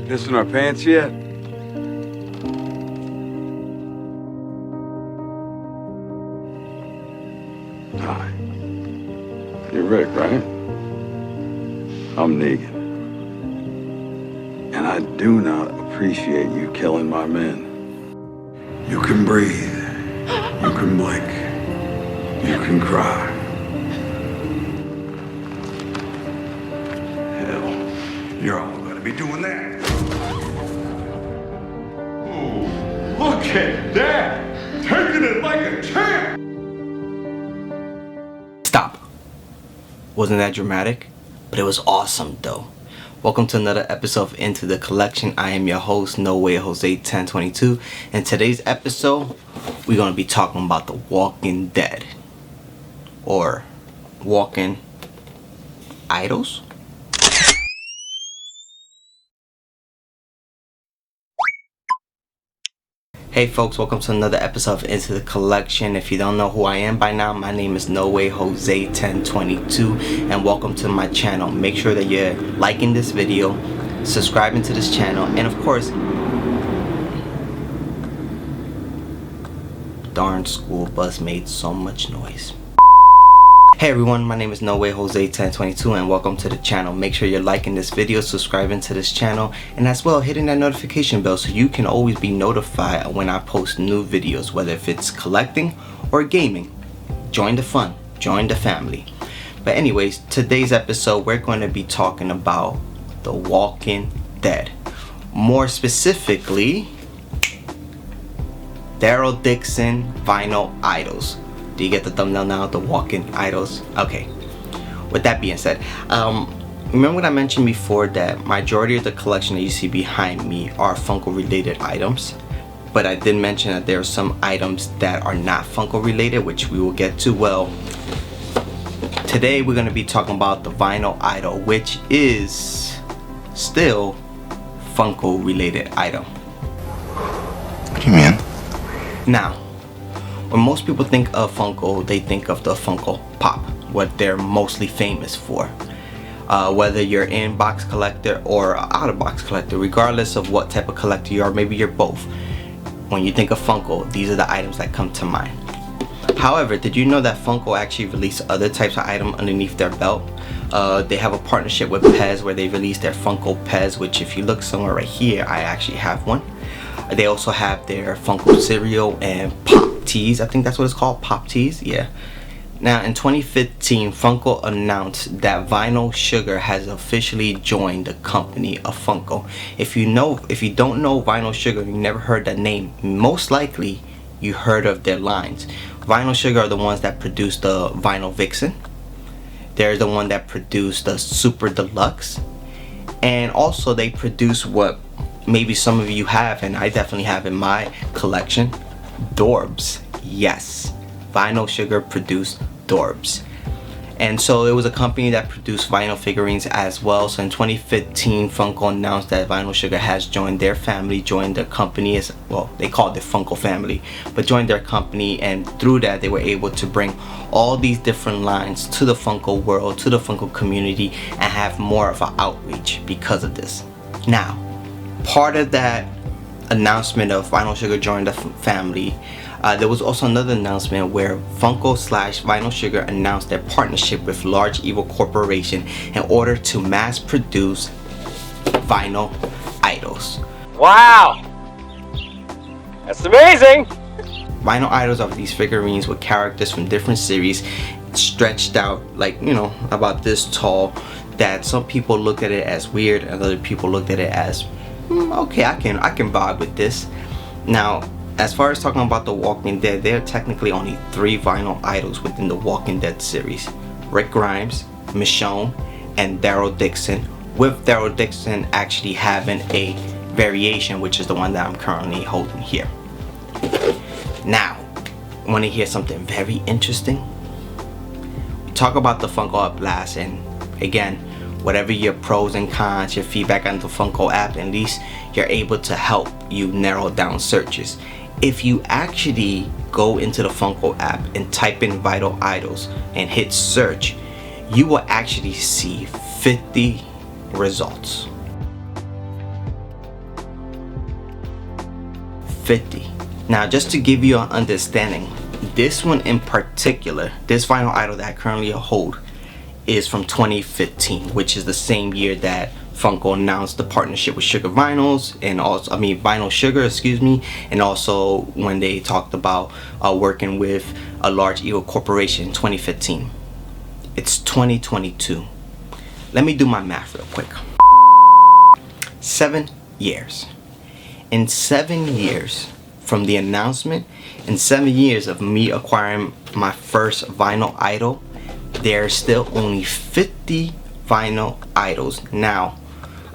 Pissing our pants yet? Hi. You're Rick, right? I'm Negan. And I do not appreciate you killing my men. You can breathe. You can blink. You can cry. Hell, you're all gonna be doing that. Ooh, look at that! Taking it like a champ! Stop. Wasn't that dramatic? But it was awesome though. Welcome to another episode of Into the Collection. I am your host, No Way Jose 1022. In today's episode, we're going to be talking about The Walking Dead. Or Walking Idolz? Hey folks, welcome to another episode of Into the Collection. If you don't know who I am by now, my name is No Way Jose 1022 and welcome to my channel. Make sure that you're liking this video, subscribing to this channel, and of course, darn school bus made so much noise. Hey everyone, my name is No Way Jose 1022 and welcome to the channel. Make sure you're liking this video, subscribing to this channel, and as well hitting that notification bell so you can always be notified when I post new videos, whether if it's collecting or gaming. Join the fun, join the family. But anyways, today's episode we're going to be talking about The Walking Dead. More specifically, Daryl Dixon vinyl Idolz. Do you get the thumbnail now? The Walking Idolz. Okay. With that being said, remember what I mentioned before that majority of the collection that you see behind me are Funko related items, but I did mention that there are some items that are not Funko related, which we will get to. Well, today we're going to be talking about the vinyl idol, which is still Funko related item. What do you mean? Now, when most people think of Funko, they think of the Funko Pop, what they're mostly famous for. Whether you're in box collector or out of box collector, regardless of what type of collector you are, maybe you're both. When you think of Funko, these are the items that come to mind. However, did you know that Funko actually released other types of items underneath their belt? They have a partnership with Pez where they released their Funko Pez, which if you look somewhere right here, I actually have one. They also have their Funko cereal and Pop Tees. I think that's what it's called, Pop Tees. Yeah. Now in 2015, Funko announced that Vinyl Sugar has officially joined the company of Funko. If you don't know Vinyl Sugar, you never heard that name, most likely you heard of their lines. Vinyl Sugar are the ones that produce the Vinyl Vixen. They're the one that produced the Super Deluxe, and also they produce what maybe some of you have, and I definitely have in my collection, Dorbs. Yes, Vinyl Sugar produced Dorbs. And so it was a company that produced vinyl figurines as well. So in 2015, Funko announced that Vinyl Sugar has joined their family, joined their company as well. They called it Funko Family, but joined their company, and through that they were able to bring all these different lines to the Funko world, to the Funko community, and have more of an outreach because of this. Now, part of that announcement of Vinyl Sugar joined the family, there was also another announcement where Funko/Vinyl Sugar announced their partnership with Large Evil Corporation in order to mass produce vinyl Idolz. Wow! That's amazing! Vinyl Idolz are these figurines with characters from different series stretched out, like, you know, about this tall, that some people looked at it as weird and other people looked at it as okay, I can vibe with this. Now, as far as talking about The Walking Dead, there are technically only 3 vinyl Idolz within The Walking Dead series: Rick Grimes, Michonne, and Daryl Dixon, with Daryl Dixon actually having a variation, which is the one that I'm currently holding here. Now, want to hear something very interesting? We talk about the Funko Up Blast, and again, whatever your pros and cons, your feedback on the Funko app, at least you're able to help you narrow down searches. If you actually go into the Funko app and type in Vinyl Idolz and hit search, you will actually see 50 results. 50. Now, just to give you an understanding, this one in particular, this vinyl idol that I currently hold, is from 2015, which is the same year that Funko announced the partnership with Sugar Vinyls, and also, Vinyl Sugar, excuse me, and also when they talked about working with a large evil corporation in 2015. It's 2022. Let me do my math real quick. 7 years. In 7 years from the announcement, in 7 years of me acquiring my first vinyl idol, there are still only 50 vinyl idols. Now,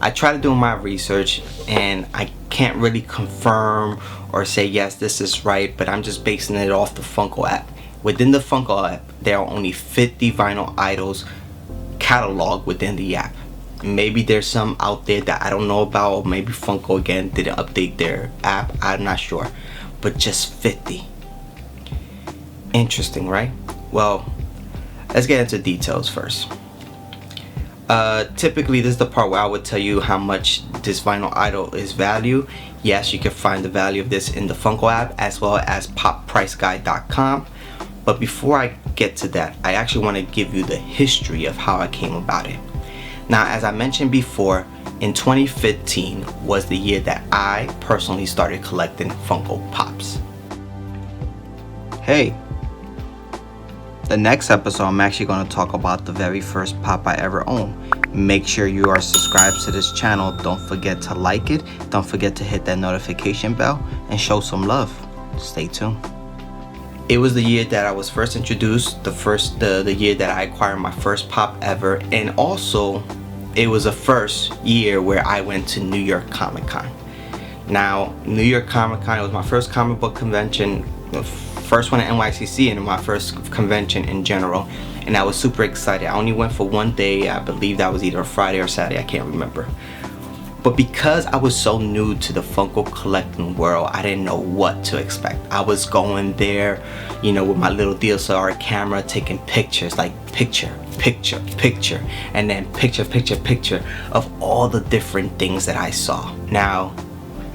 I try to do my research and I can't really confirm or say yes, this is right, but I'm just basing it off the Funko app. Within the Funko app, there are only 50 vinyl idols cataloged within the app. Maybe there's some out there that I don't know about, or maybe Funko again didn't update their app, I'm not sure, but just 50. Interesting, right? Well, let's get into details first. Typically this is the part where I would tell you how much this vinyl idol is value. Yes, you can find the value of this in the Funko app as well as poppriceguide.com. But before I get to that, I actually want to give you the history of how I came about it. Now, as I mentioned before, in 2015 was the year that I personally started collecting Funko Pops. Hey, the next episode I'm actually going to talk about the very first pop I ever owned. Make sure you are subscribed to this channel. Don't forget to like it. Don't forget to hit that notification bell and show some love. Stay tuned. It was the year that I was first introduced, the year that I acquired my first pop ever, and also it was the first year where I went to New York Comic Con. Now, New York Comic Con was my first comic book convention, the first one at NYCC, and my first convention in general, and I was super excited. I only went for one day. I believe that was either a Friday or Saturday, I can't remember. But because I was so new to the Funko collecting world, I didn't know what to expect. I was going there, you know, with my little DSLR camera, taking pictures, like picture, and then picture of all the different things that I saw. Now,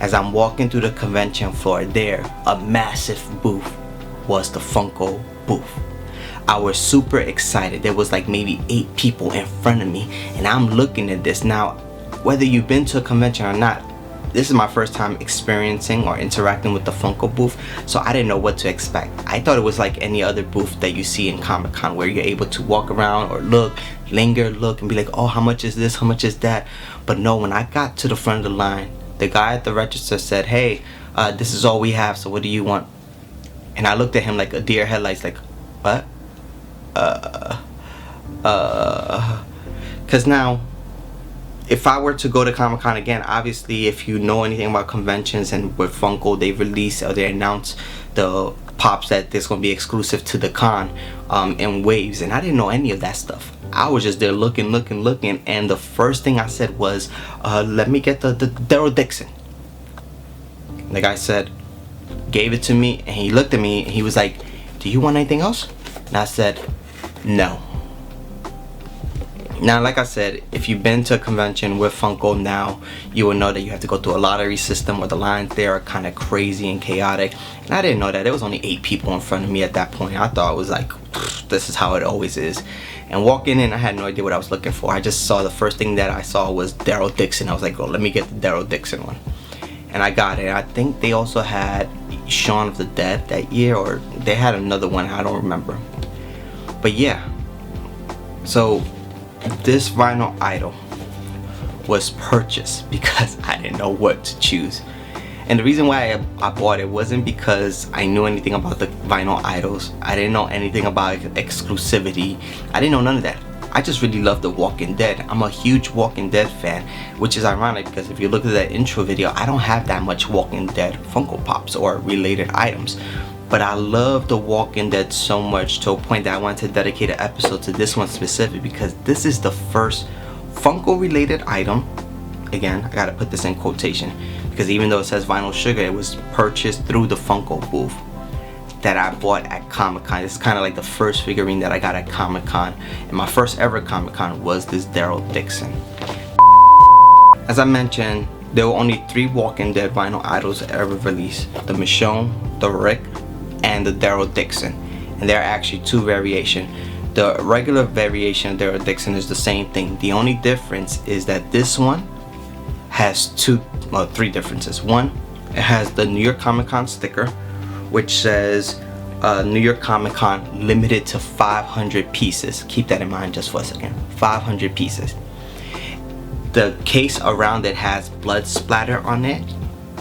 as I'm walking through the convention floor there, a massive booth was the Funko booth. I was super excited. There was like maybe 8 people in front of me, and I'm looking at this. Now, whether you've been to a convention or not, this is my first time experiencing or interacting with the Funko booth, so I didn't know what to expect. I thought it was like any other booth that you see in Comic-Con, where you're able to walk around or look, linger, look, and be like, oh, how much is this, how much is that? But no, when I got to the front of the line, the guy at the register said, hey, this is all we have, so what do you want? And I looked at him like a deer headlights, like, what? Cause now, if I were to go to Comic-Con again, obviously if you know anything about conventions, and with Funko they release or they announce the pops that there's going to be exclusive to the con in waves, and I didn't know any of that stuff. I was just there looking, and the first thing I said was, let me get the Daryl Dixon. The guy said, gave it to me, and he looked at me and he was like, do you want anything else? And I said, no. Now, like I said, if you've been to a convention with Funko now, you will know that you have to go through a lottery system where the lines there are kind of crazy and chaotic. And I didn't know that. There was only 8 people in front of me at that point. I thought it was like, this is how it always is. And walking in, I had no idea what I was looking for. I just saw the first thing that I saw was Daryl Dixon. I was like, oh, let me get the Daryl Dixon one. And I got it. I think they also had Shaun of the Dead that year, or they had another one, I don't remember. But yeah, so this vinyl idol was purchased because I didn't know what to choose. And the reason why I bought it wasn't because I knew anything about the vinyl idols. I didn't know anything about exclusivity. I didn't know none of that. I just really love The Walking Dead. I'm a huge Walking Dead fan, which is ironic because if you look at that intro video, I don't have that much Walking Dead Funko Pops or related items. But I love The Walking Dead so much to a point that I wanted to dedicate an episode to this one specific, because this is the first Funko related item. Again, I gotta put this in quotation because even though it says Vinyl Sugar, it was purchased through the Funko booth. that I bought at Comic-Con. This is kind of like the first figurine that I got at Comic-Con, and my first ever Comic-Con was this Daryl Dixon. As I mentioned, there were only 3 Walking Dead vinyl Idolz ever released: the Michonne, the Rick, and the Daryl Dixon. And there are actually 2 variations. The regular variation of Daryl Dixon is the same thing. The only difference is that this one has 3 differences. One, it has the New York Comic Con sticker, which says New York Comic Con limited to 500 pieces. Keep that in mind just for a second. 500 pieces. The case around it has blood splatter on it,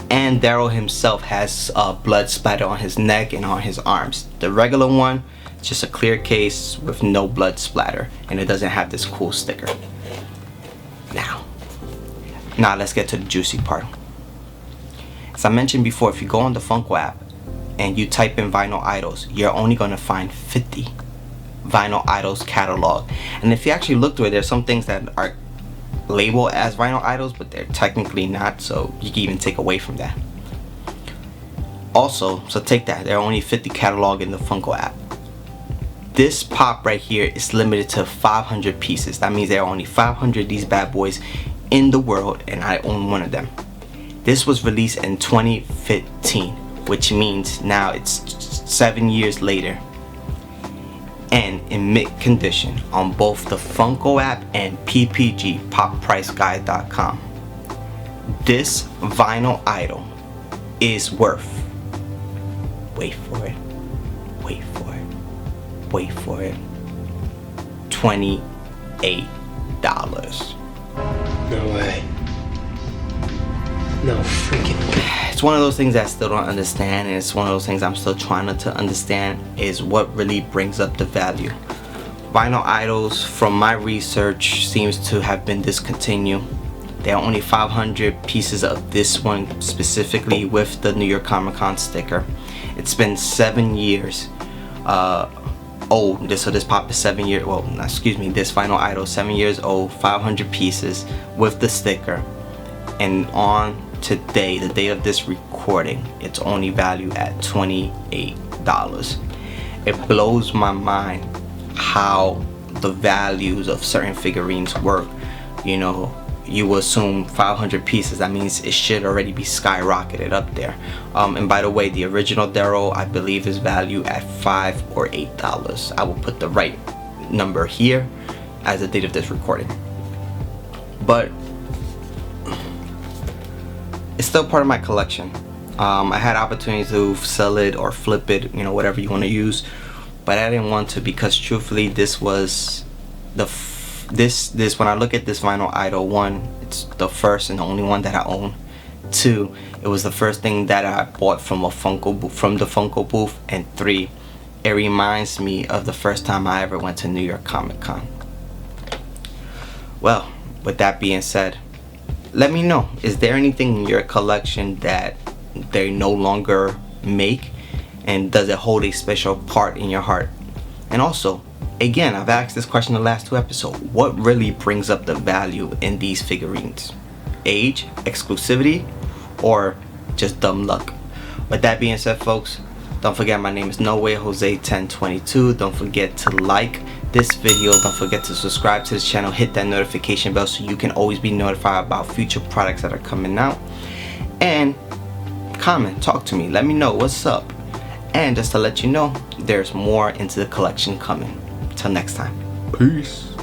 and Daryl himself has blood splatter on his neck and on his arms. The regular one, just a clear case with no blood splatter, and it doesn't have this cool sticker. Now let's get to the juicy part. As I mentioned before, if you go on the Funko app and you type in Vinyl Idolz, you're only going to find 50 Vinyl Idolz catalog. And if you actually look through it, there's some things that are labeled as Vinyl Idolz, but they're technically not, so you can even take away from that. Also, so take that, there are only 50 catalog in the Funko app. This pop right here is limited to 500 pieces. That means there are only 500 of these bad boys in the world, and I own one of them. This was released in 2015, which means now it's 7 years later, and in mint condition on both the Funko app and PPG, PopPriceGuide.com. This vinyl idol is worth, wait for it, $28. No way. No freaking way. It's one of those things that I still don't understand, and it's one of those things I'm still trying to understand, is what really brings up the value. Vinyl Idolz, from my research, seems to have been discontinued. There are only 500 pieces of this one specifically with the New York Comic Con sticker. It's been 7 years old. So this pop is 7 years, well, excuse me, this Vinyl Idol 7 years old, 500 pieces with the sticker, and on today, the day of this recording, it's only valued at $28. It blows my mind how the values of certain figurines work. You know, you assume 500 pieces, that means it should already be skyrocketed up there. And by the way, the original Daryl, I believe, is valued at $5 or $8. I will put the right number here as the date of this recording. But it's still part of my collection. I had opportunities to sell it or flip it, you know, whatever you want to use, but I didn't want to, because truthfully, this was the this when I look at this vinyl idol, 1, it's the first and the only one that I own. 2, it was the first thing that I bought from the Funko booth, and 3, it reminds me of the first time I ever went to New York Comic Con. Well, with that being said, let me know, is there anything in your collection that they no longer make, and does it hold a special part in your heart? And also, again, I've asked this question in the last 2 episodes, what really brings up the value in these figurines? Age, exclusivity, or just dumb luck? With that being said, folks, don't forget my name is NoWayJose1022. Don't forget to like this video, don't forget to subscribe to this channel, hit that notification bell so you can always be notified about future products that are coming out, and comment, talk to me, let me know what's up. And just to let you know, there's more into the collection coming. Till next time, peace.